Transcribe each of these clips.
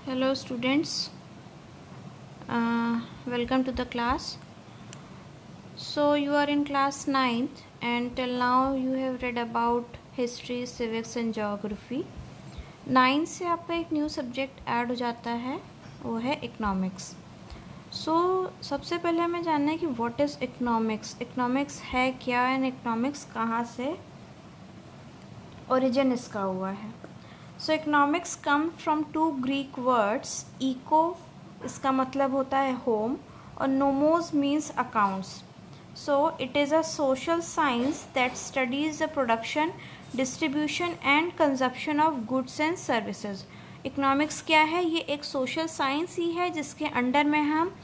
Hello students, welcome to the class. So you are in class 9th and till now you have read about history, civics and geography. 9 से आपका एक new subject add हो जाता है, वो है economics. सबसे पहले हमें जानना है कि व्हाट इज़ इकोनॉमिक्स. इकोनॉमिक्स है क्या एंड इकोनॉमिक्स कहाँ से ओरिजिन इसका हुआ है. So economics come from two Greek words. Eco इसका मतलब होता है होम और nomos means accounts. So it is a social science that studies the production, distribution and consumption of goods and services. Economics क्या है? ये एक सोशल साइंस ही है जिसके अंडर में हम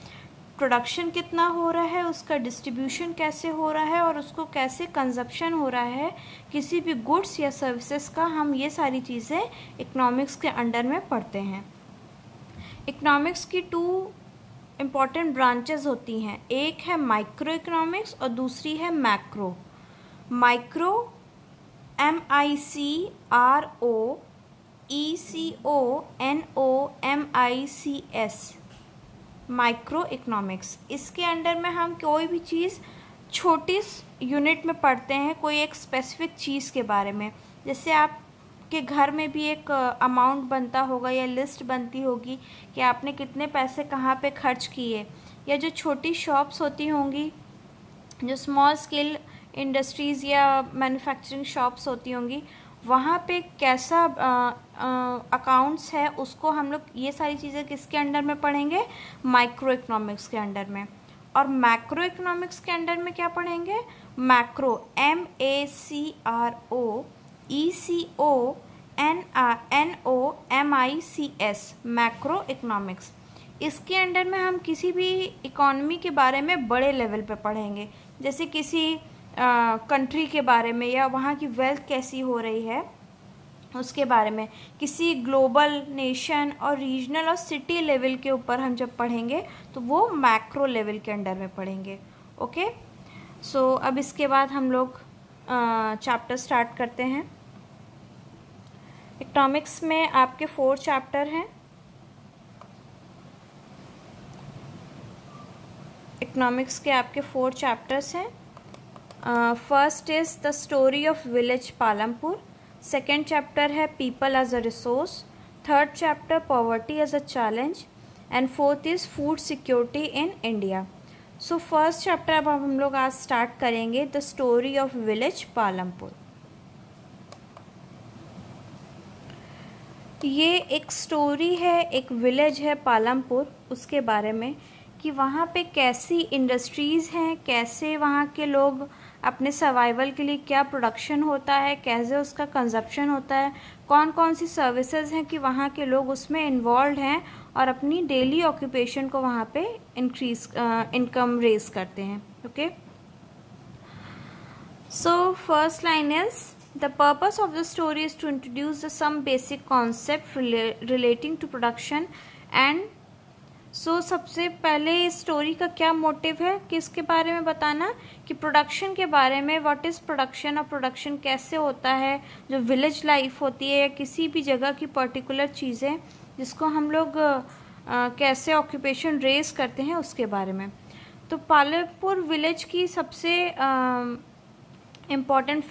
प्रोडक्शन कितना हो रहा है, उसका डिस्ट्रीब्यूशन कैसे हो रहा है और उसको कैसे कंजप्शन हो रहा है किसी भी गुड्स या सर्विसेज का, हम ये सारी चीज़ें इकोनॉमिक्स के अंडर में पढ़ते हैं. इकोनॉमिक्स की 2 इम्पॉर्टेंट ब्रांचेस होती हैं. एक है माइक्रो इकोनॉमिक्स और दूसरी है macro. Micro MICROECONOMICS micro economics. इसके अंडर में हम कोई भी चीज़ छोटी यूनिट में पढ़ते हैं, कोई एक स्पेसिफिक चीज़ के बारे में. जैसे आपके घर में भी एक अमाउंट बनता होगा या लिस्ट बनती होगी कि आपने कितने पैसे कहाँ पे खर्च किए, या जो छोटी शॉप्स होती होंगी, जो स्मॉल स्केल इंडस्ट्रीज़ या मैन्युफैक्चरिंग शॉप्स होती होंगी, वहाँ पे कैसा अकाउंट्स है, उसको हम लोग ये सारी चीज़ें किसके अंडर में पढ़ेंगे? माइक्रो इकोनॉमिक्स के अंडर में. और मैक्रो इकोनॉमिक्स के अंडर में क्या पढ़ेंगे? Macro MACROECONOMICS macro economics. इसके अंडर में हम किसी भी इकोनॉमी के बारे में बड़े लेवल पे पढ़ेंगे. जैसे किसी कंट्री के बारे में या वहाँ की वेल्थ कैसी हो रही है उसके बारे में. किसी ग्लोबल नेशन और रीजनल और सिटी लेवल के ऊपर हम जब पढ़ेंगे तो वो मैक्रो लेवल के अंडर में पढ़ेंगे. ओके, सो अब इसके बाद हम लोग चैप्टर स्टार्ट करते हैं. इकोनॉमिक्स में आपके 4 चैप्टर हैं. इकोनॉमिक्स के आपके 4 चैप्टर्स हैं. First is the story of village Palampur. Second chapter है people as a resource. Third chapter poverty as a challenge and fourth is food security in India. So first chapter अब हम लोग आज start करेंगे, the story of village Palampur. ये एक story है, एक विलेज है पालमपुर, उसके बारे में कि वहाँ पे कैसी इंडस्ट्रीज़ हैं, कैसे वहाँ के लोग अपने सर्वाइवल के लिए क्या प्रोडक्शन होता है, कैसे उसका कंजप्शन होता है, कौन कौन सी सर्विसेज हैं कि वहाँ के लोग उसमें इन्वॉल्व हैं और अपनी डेली ऑक्यूपेशन को वहाँ पे इनकम रेज करते हैं. Okay, so first line is the purpose of the story is to introduce some basic concept relating to production and. So सबसे पहले इस स्टोरी का क्या मोटिव है कि इसके बारे में बताना कि प्रोडक्शन के बारे में, व्हाट इज़ प्रोडक्शन और प्रोडक्शन कैसे होता है, जो विलेज लाइफ होती है या किसी भी जगह की पर्टिकुलर चीज़ें जिसको हम लोग कैसे ऑक्यूपेशन रेज करते हैं उसके बारे में. तो पालमपुर विलेज की सबसे इम्पॉर्टेंट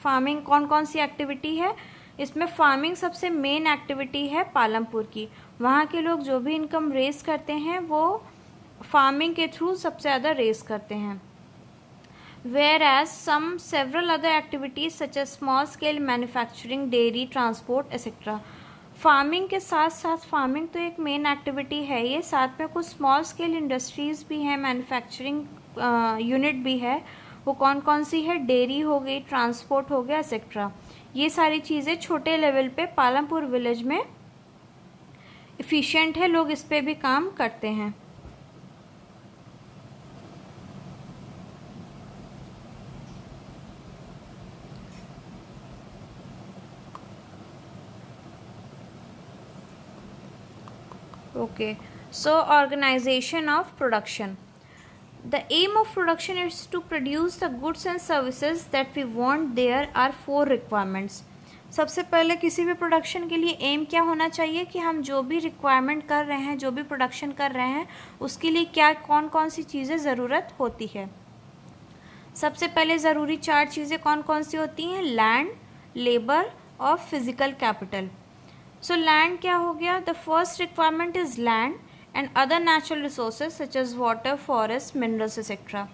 फार्मिंग कौन कौन सी एक्टिविटी है? इसमें फार्मिंग सबसे मेन एक्टिविटी है पालमपुर की. वहाँ के लोग जो भी इनकम रेज करते हैं वो फार्मिंग के थ्रू सबसे ज़्यादा रेज करते हैं. Whereas some several other activities such as small scale manufacturing, dairy, transport etcetera. Farming के साथ साथ, फार्मिंग तो एक मेन एक्टिविटी है, ये साथ में कुछ स्मॉल स्केल इंडस्ट्रीज़ भी हैं, मैन्युफैक्चरिंग यूनिट भी है. वो कौन कौन सी है? डेयरी हो गई, ट्रांसपोर्ट हो गया एक्सेट्रा. ये सारी चीज़ें छोटे लेवल पे पालमपुर विलेज में इफ़िशिएंट है, लोग इस पे भी काम करते हैं. Okay, so organisation of production. The aim of production is to produce the goods and services that we want. There are 4 requirements. सबसे पहले किसी भी प्रोडक्शन के लिए एम क्या होना चाहिए कि हम जो भी रिक्वायरमेंट कर रहे हैं, जो भी प्रोडक्शन कर रहे हैं, उसके लिए क्या कौन कौन सी चीज़ें ज़रूरत होती है। सबसे पहले ज़रूरी 4 चीज़ें कौन कौन सी होती हैं? लैंड, लेबर और फिजिकल कैपिटल। सो लैंड क्या हो गया? The first requirement is land and other natural resources such as water, forest, minerals etcetera.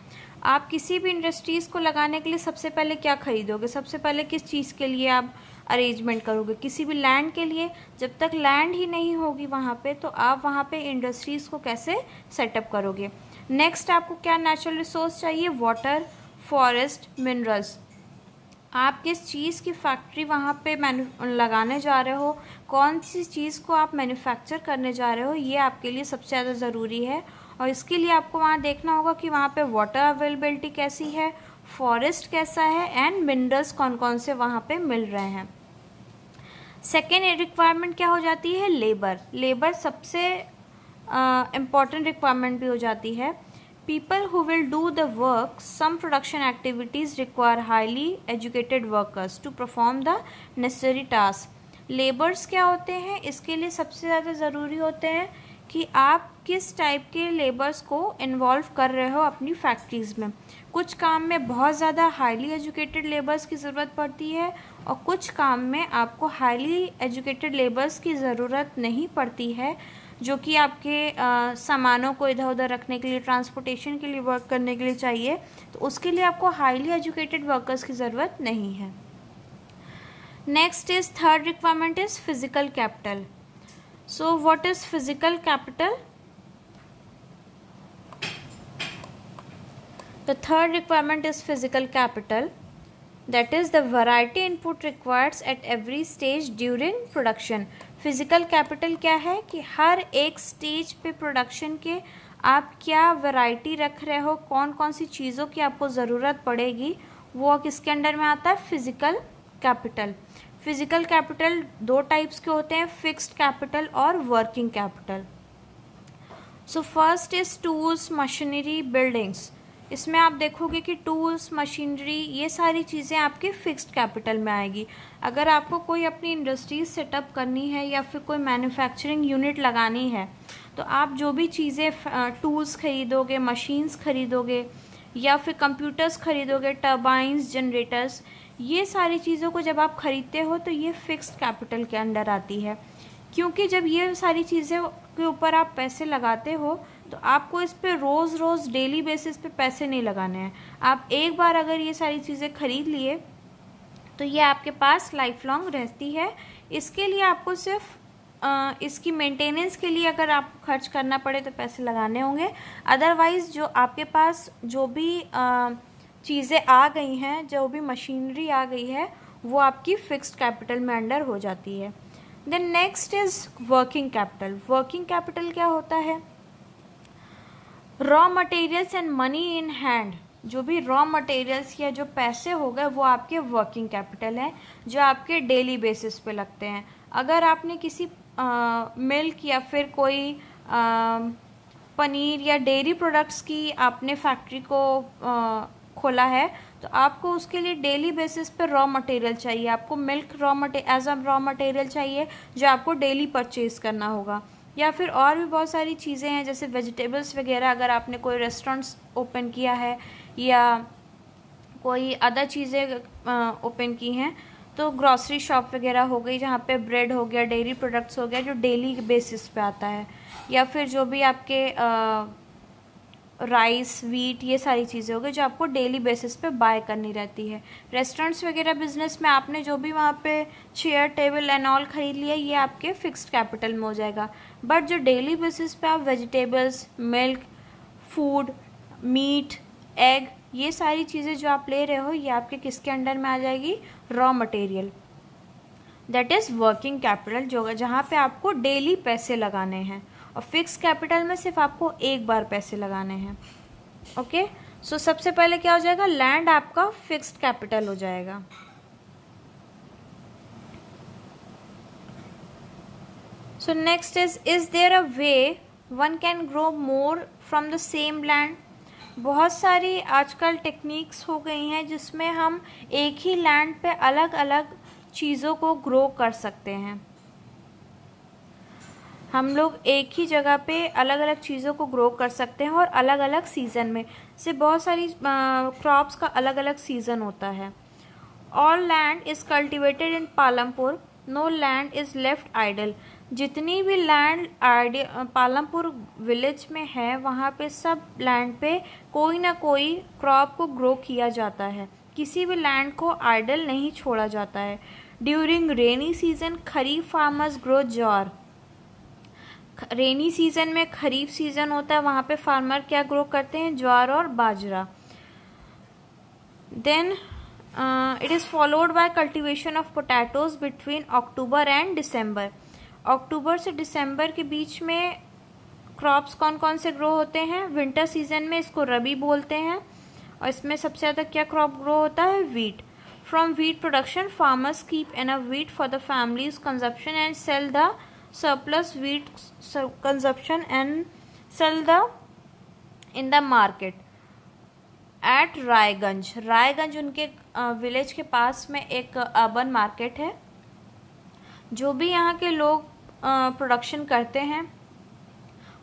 आप किसी भी इंडस्ट्रीज़ को लगाने के लिए सबसे पहले क्या खरीदोगे? सबसे पहले किस चीज़ के लिए आप अरेंजमेंट करोगे? किसी भी लैंड के लिए। जब तक लैंड ही नहीं होगी वहाँ पे, तो आप वहाँ पे इंडस्ट्रीज़ को कैसे सेटअप करोगे? नेक्स्ट आपको क्या नेचुरल रिसोर्स चाहिए? Water, forest, minerals. आप किस चीज़ की फैक्ट्री वहाँ पे लगाने जा रहे हो, कौन सी चीज़ को आप मैन्युफैक्चर करने जा रहे हो, ये आपके लिए सबसे ज़्यादा ज़रूरी है। और इसके लिए आपको वहाँ देखना होगा कि वहाँ पे वाटर अवेलेबिलिटी कैसी है, फॉरेस्ट कैसा है एंड मिनरल्स कौन कौन से वहाँ पे मिल रहे हैं। सेकेंड रिक्वायरमेंट क्या हो जाती है? लेबर। लेबर सबसे इम्पॉर्टेंट रिक्वायरमेंट भी हो जाती है। People who will do the work, some production activities require highly educated workers to perform the necessary tasks. Laborers क्या होते हैं? इसके लिए सबसे ज़्यादा ज़रूरी होते हैं कि आप किस टाइप के लेबर्स को इन्वॉल्व कर रहे हो अपनी फैक्ट्रीज़ में। कुछ काम में बहुत ज़्यादा हाईली एजुकेटेड लेबर्स की ज़रूरत पड़ती है और कुछ काम में आपको हाईली एजुकेटेड लेबर्स की ज़रूरत नहीं पड़ती है, जो कि आपके सामानों को इधर उधर रखने के लिए, ट्रांसपोर्टेशन के लिए वर्क करने के लिए चाहिए। तो उसके लिए आपको हाईली एजुकेटेड वर्कर्स की ज़रूरत नहीं है। Next is third requirement is physical capital. So what is physical capital? The third requirement is physical capital, that is the variety input required at every stage during production. Physical capital क्या है कि हर एक stage पे production के आप क्या variety रख रहे हो, कौन कौन सी चीज़ों की आपको ज़रूरत पड़ेगी, वो किसके अंडर में आता है? Physical capital. Physical capital 2 types के होते हैं, फिक्स्ड कैपिटल और working capital. So first is tools, machinery, buildings. इसमें आप देखोगे कि टूल्स, मशीनरी, ये सारी चीज़ें आपके फिक्स्ड कैपिटल में आएगी। अगर आपको कोई अपनी इंडस्ट्रीज सेटअप करनी है या फिर कोई मैन्युफैक्चरिंग यूनिट लगानी है, तो आप जो भी चीज़ें टूल्स खरीदोगे, मशीन्स खरीदोगे या फिर कंप्यूटर्स खरीदोगे, टर्बाइंस, जनरेटर्स, ये सारी चीज़ों को जब आप खरीदते हो तो ये फिक्स्ड कैपिटल के अंडर आती है। क्योंकि जब ये सारी चीज़ें के ऊपर आप पैसे लगाते हो तो आपको इस पे रोज़ रोज़ डेली बेसिस पे पैसे नहीं लगाने हैं। आप एक बार अगर ये सारी चीज़ें खरीद लिए तो ये आपके पास लाइफ लॉन्ग रहती है। इसके लिए आपको सिर्फ इसकी मेंटेनेंस के लिए अगर आपको खर्च करना पड़े तो पैसे लगाने होंगे। अदरवाइज़ जो आपके पास जो भी चीज़ें आ गई हैं, जो भी मशीनरी आ गई है, वो आपकी फिक्स्ड कैपिटल में अंडर हो जाती है। Then next is working capital. Working capital क्या होता है? Raw materials and money in hand. जो भी रॉ मटेरियल्स या जो पैसे हो गए वो आपके वर्किंग कैपिटल हैं, जो आपके डेली बेसिस पे लगते हैं। अगर आपने किसी मिल्क या फिर कोई पनीर या डेयरी प्रोडक्ट्स की आपने फैक्ट्री को खोला है, तो आपको उसके लिए डेली बेसिस पे रॉ मटेरियल चाहिए। आपको milk as a raw material चाहिए जो आपको डेली परचेज करना होगा। या फिर और भी बहुत सारी चीज़ें हैं जैसे वेजिटेबल्स वगैरह। अगर आपने कोई रेस्टोरेंट्स ओपन किया है या कोई अदर चीज़ें ओपन की हैं, तो ग्रॉसरी शॉप वगैरह हो गई जहाँ पे ब्रेड हो गया, डेयरी प्रोडक्ट्स हो गया जो डेली बेसिस पे आता है, या फिर जो भी आपके राइस, वीट, ये सारी चीज़ें हो गई जो आपको डेली बेसिस पे बाय करनी रहती है। रेस्टोरेंट्स वगैरह बिजनेस में आपने जो भी वहाँ पे चेयर, टेबल एंड ऑल खरीद लिया, ये आपके फिक्स्ड कैपिटल में हो जाएगा। बट जो डेली बेसिस पे आप vegetables, milk, food, meat, egg, ये सारी चीज़ें जो आप ले रहे हो, ये आपके किसके अंडर में आ जाएगी? Raw material. That is working capital, जो जहाँ पे आपको डेली पैसे लगाने हैं, और फिक्स कैपिटल में सिर्फ आपको एक बार पैसे लगाने हैं। ओके, सो सबसे पहले क्या हो जाएगा? लैंड आपका फिक्स्ड कैपिटल हो जाएगा। So next is there a way one can grow more from the same land? बहुत सारी आजकल टेक्निक्स हो गई हैं जिसमें हम एक ही लैंड पे अलग अलग चीज़ों को ग्रो कर सकते हैं। हम लोग एक ही जगह पे अलग अलग चीज़ों को ग्रो कर सकते हैं और अलग अलग सीज़न में। से बहुत सारी क्रॉप्स का अलग अलग सीज़न होता है। All land is cultivated in Palampur, no land is left idle. जितनी भी लैंड पालमपुर विलेज में है वहाँ पे सब लैंड पे कोई ना कोई क्रॉप को ग्रो किया जाता है। किसी भी लैंड को आइडल नहीं छोड़ा जाता है। ड्यूरिंग रेनी सीजन खरीफ फार्मर्स ग्रो ज्वार। रेनी सीजन में खरीफ सीजन होता है, वहाँ पे फार्मर क्या ग्रो करते हैं? ज्वार और बाजरा। Then it is followed by cultivation of potatoes between October and December. अक्टूबर से दिसंबर के बीच में क्रॉप्स कौन कौन से ग्रो होते हैं? विंटर सीजन में इसको रबी बोलते हैं और इसमें सबसे ज़्यादा क्या क्रॉप ग्रो होता है? Wheat. From wheat production farmers keep enough wheat for the family's consumption and sell the surplus wheat consumption and sell the in the market at Raiganj. Raiganj उनके विलेज के पास में एक अर्बन मार्केट है। जो भी यहाँ के लोग प्रोडक्शन करते हैं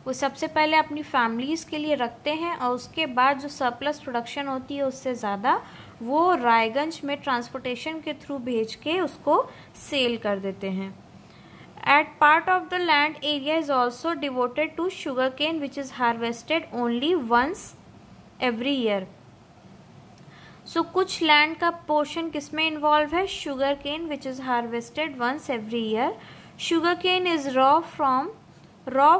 वो सबसे पहले अपनी फैमिलीज़ के लिए रखते हैं और उसके बाद जो सरप्लस प्रोडक्शन होती है उससे ज़्यादा वो रायगंज में ट्रांसपोर्टेशन के थ्रू भेज के उसको सेल कर देते हैं। At part of the land area is also devoted to sugarcane which is harvested only once every year. So कुछ land का portion किसमें involve है? Sugarcane which is harvested once every year. Sugarcane is raw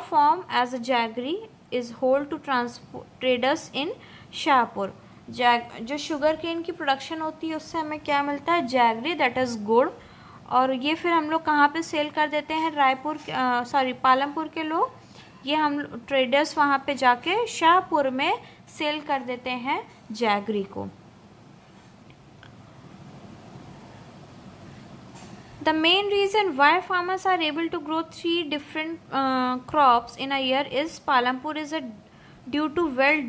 form as a jaggery is whole to traders in Shahpur. जो sugarcane की production होती है उससे हमें क्या मिलता है? जैगरी, that is गुड़। और ये फिर हम लोग कहाँ पे सेल कर देते हैं? पालमपुर के लोग, ये हम ट्रेडर्स वहाँ पे जाके शाहपुर में सेल कर देते हैं जैगरी को। The main reason why farmers are able to grow 3 different crops in a year is Palampur is due to well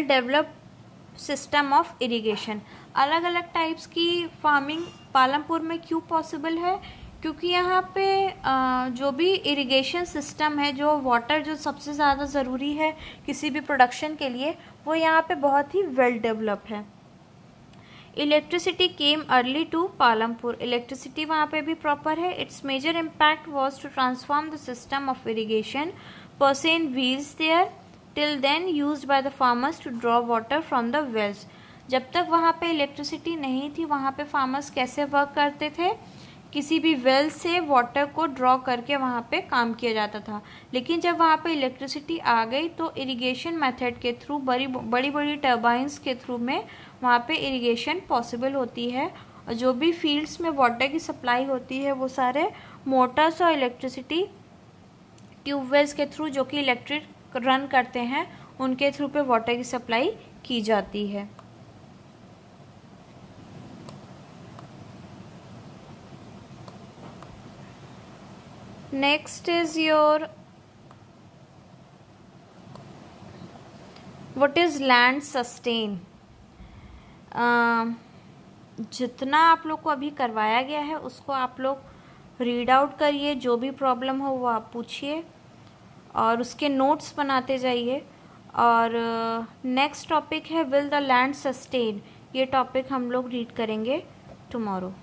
developed system of irrigation. अलग अलग टाइप्स की फार्मिंग पालमपुर में क्यों पॉसिबल है? क्योंकि यहाँ पे जो भी इरिगेशन सिस्टम है, जो वाटर जो सबसे ज़्यादा ज़रूरी है किसी भी प्रोडक्शन के लिए, वो यहाँ पे बहुत ही वेल डेवलप है। Electricity came early to Palampur. Electricity वहाँ पे भी प्रॉपर है। Its major impact was to transform the system of irrigation Persian wheels there till then used by the farmers to draw water from the wells। जब तक वहाँ पे electricity नहीं थी वहाँ पे फार्मर्स कैसे वर्क करते थे? किसी भी वेल से वाटर को ड्रॉ करके वहाँ पे काम किया जाता था। लेकिन जब वहाँ पे इलेक्ट्रिसिटी आ गई तो इरिगेशन मेथड के थ्रू बड़ी बड़ी टर्बाइंस के थ्रू में वहाँ पे इरिगेशन पॉसिबल होती है। और जो भी फील्ड्स में वाटर की सप्लाई होती है वो सारे मोटर्स और इलेक्ट्रिसिटी ट्यूबवेल्स के थ्रू, जो कि इलेक्ट्रिक रन करते हैं, उनके थ्रू पे वाटर की सप्लाई की जाती है। Next is your what is land sustain. जितना आप लोग को अभी करवाया गया है उसको आप लोग रीड आउट करिए। जो भी प्रॉब्लम हो वो आप पूछिए और उसके नोट्स बनाते जाइए। और नेक्स्ट टॉपिक है विल द लैंड सस्टेन। ये टॉपिक हम लोग रीड करेंगे टुमारो।